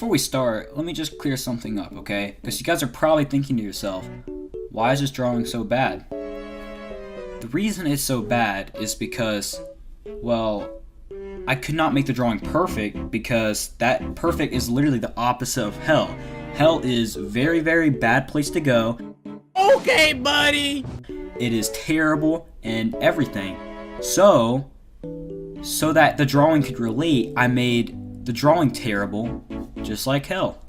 before we start, let me just clear something up, okay? Because you guys are probably thinking to yourself, why is this drawing so bad? The reason it's so bad is because, well, I could not make the drawing perfect because that perfect is literally the opposite of hell. Hell is a very, very bad place to go. Okay, buddy! It is terrible and everything. So that the drawing could relate, I made the drawing terrible, just like hell.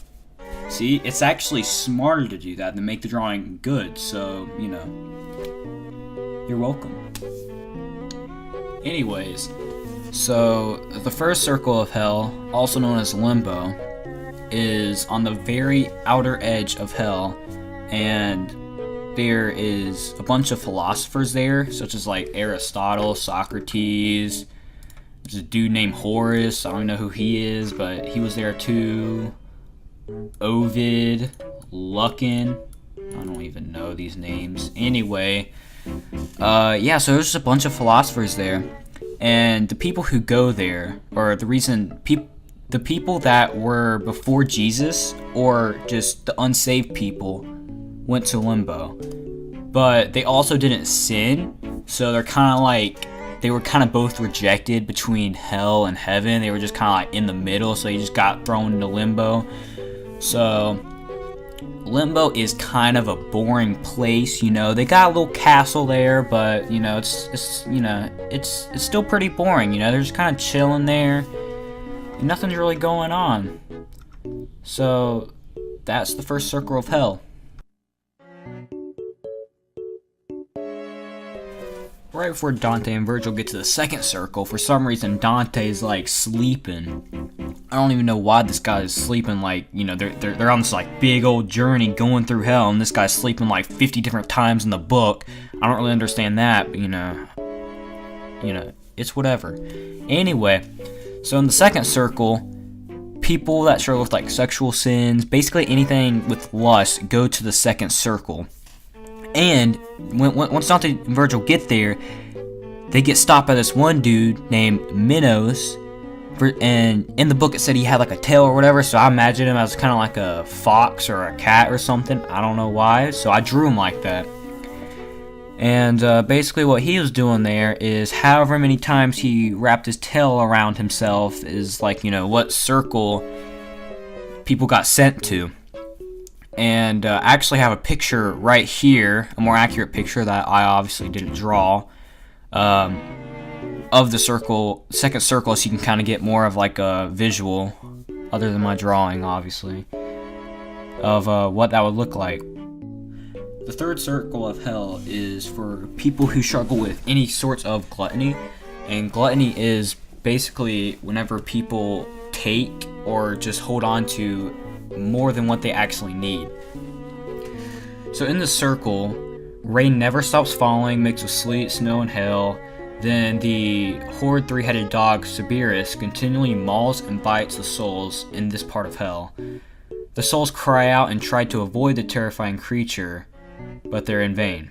See, it's actually smarter to do that than make the drawing good, so, you know, you're welcome. Anyways, so the first circle of hell, also known as limbo, is on the very outer edge of hell, and there is a bunch of philosophers there, such as like Aristotle, Socrates. There's a dude named Horace. I don't know who he is, but he was there too. Ovid, Lucan. I don't even know these names. Anyway, yeah, so there's just a bunch of philosophers there. And the people who go there, or the reason the people that were before Jesus, or just the unsaved people, went to limbo. But they also didn't sin, so they're kind of like, they were kind of both rejected between hell and heaven. They were just kind of like in the middle, so they just got thrown into limbo. So limbo is kind of a boring place, you know. They got a little castle there, but you know, it's still pretty boring, you know. They're just kind of chilling there. Nothing's really going on. So that's the first circle of hell. Right before Dante and Virgil get to the second circle, for some reason Dante's like sleeping. I don't even know why this guy is sleeping. Like, you know, they're on this like big old journey going through hell, and this guy's sleeping like 50 different times in the book. I don't really understand that, but you know, it's whatever. Anyway, so in the second circle, people that struggle with like sexual sins, basically anything with lust, go to the second circle. And once Dante and Virgil get there, they get stopped by this one dude named Minos. And in the book it said he had like a tail or whatever, so I imagine him as kind of like a fox or a cat or something. I don't know why, so I drew him like that. And basically what he was doing there is however many times he wrapped his tail around himself is like, you know, what circle people got sent to. And I actually have a picture right here, a more accurate picture that I obviously didn't draw, of the circle, second circle, so you can kind of get more of like a visual, other than my drawing, obviously, of what that would look like. The third circle of hell is for people who struggle with any sorts of gluttony, and gluttony is basically whenever people take or just hold on to more than what they actually need. So in the circle, rain never stops falling, mixed with sleet, snow, and hail. Then the horrid three-headed dog Cerberus continually mauls and bites the souls in this part of hell. The souls cry out and try to avoid the terrifying creature, but they're in vain.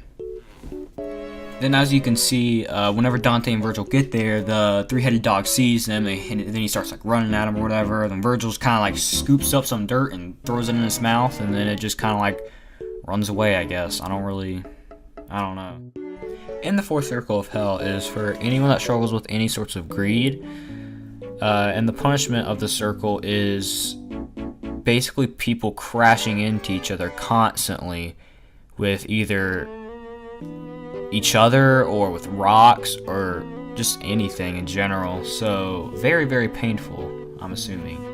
Then as you can see, whenever Dante and Virgil get there, the three-headed dog sees them, and then he starts like running at them or whatever. Then Virgil's kind of like scoops up some dirt and throws it in his mouth, and then it just kind of like runs away, I guess. I don't know. In the fourth circle of hell is for anyone that struggles with any sorts of greed, and the punishment of the circle is basically people crashing into each other constantly with either each other or with rocks or just anything in general. So very, very painful, I'm assuming.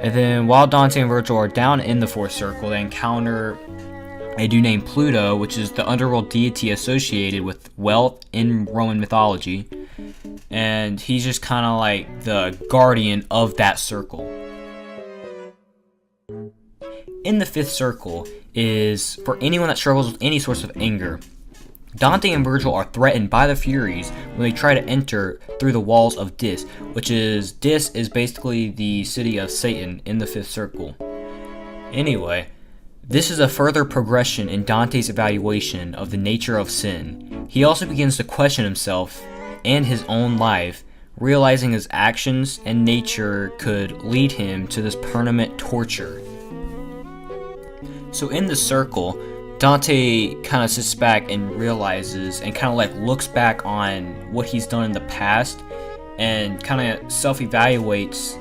And then while Dante and Virgil are down in the fourth circle, they encounter a dude named Pluto, which is the underworld deity associated with wealth in Roman mythology. And he's just kind of like the guardian of that circle. In the fifth circle is for anyone that struggles with any source of anger. Dante and Virgil are threatened by the Furies when they try to enter through the walls of Dis, Dis is basically the city of Satan in the fifth circle. Anyway, this is a further progression in Dante's evaluation of the nature of sin. He also begins to question himself and his own life, realizing his actions and nature could lead him to this permanent torture. So in the circle, Dante kind of sits back and realizes and kind of like looks back on what he's done in the past and kind of self-evaluates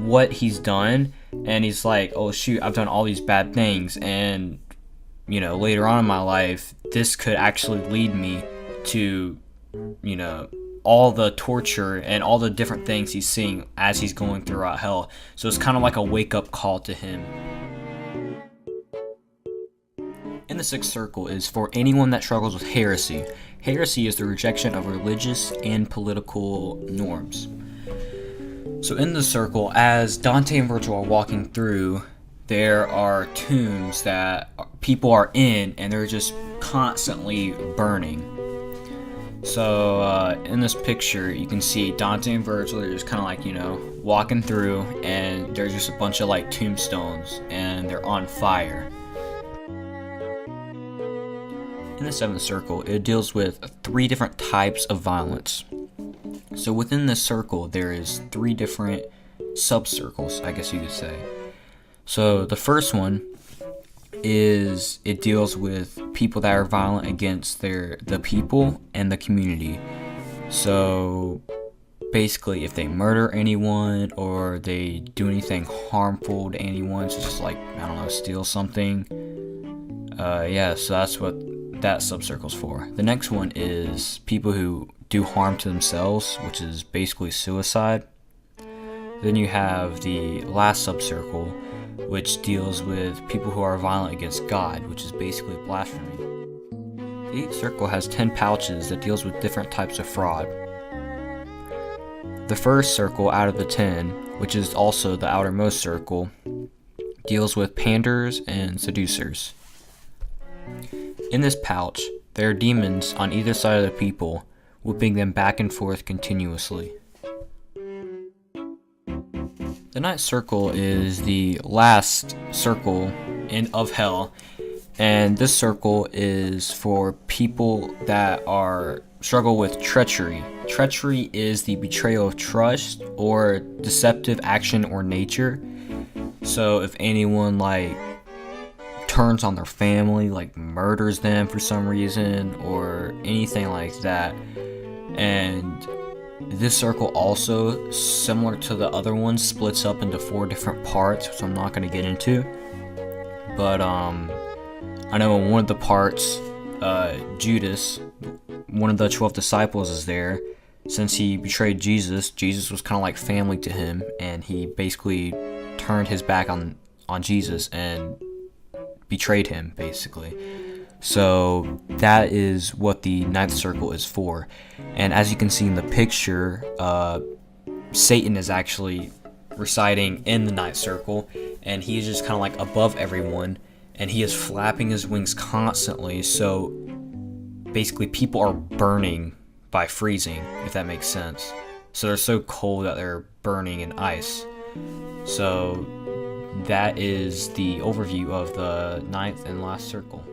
what he's done, and he's like, oh shoot, I've done all these bad things, and you know, later on in my life this could actually lead me to, you know, all the torture and all the different things he's seeing as he's going throughout hell. So it's kind of like a wake-up call to him. In the sixth circle is for anyone that struggles with heresy. Heresy is the rejection of religious and political norms. So in the circle, as Dante and Virgil are walking through, there are tombs that people are in, and they're just constantly burning. So in this picture, you can see Dante and Virgil are just kind of like, you know, walking through, and there's just a bunch of like tombstones, and they're on fire. In the seventh circle, it deals with 3 different types of violence. So within this circle, there is 3 different sub-circles, I guess you could say. So the first one is, it deals with people that are violent against the people and the community. So basically, if they murder anyone or they do anything harmful to anyone, so just like, I don't know, steal something. So that's what that subcircle's for. The next one is people who do harm to themselves, which is basically suicide. Then you have the last subcircle, which deals with people who are violent against God, which is basically blasphemy. The eighth circle has 10 pouches that deals with different types of fraud. The first circle out of the 10, which is also the outermost circle, deals with panders and seducers. In this pouch, there are demons on either side of the people, whipping them back and forth continuously. The ninth circle is the last circle of hell, and this circle is for people that struggle with treachery. Treachery is the betrayal of trust or deceptive action or nature. So if anyone like turns on their family, like murders them for some reason or anything like that. And this circle also, similar to the other one, splits up into 4 different parts, which I'm not going to get into. But I know in one of the parts, Judas, one of the 12 disciples, is there. Since he betrayed Jesus, Jesus was kind of like family to him, and he basically turned his back on Jesus and betrayed him, basically. So that is what the ninth circle is for. And as you can see in the picture, Satan is actually residing in the ninth circle, and he is just kind of like above everyone, and he is flapping his wings constantly. So basically people are burning by freezing, if that makes sense. So they're so cold that they're burning in ice. So that is the overview of the ninth and last circle.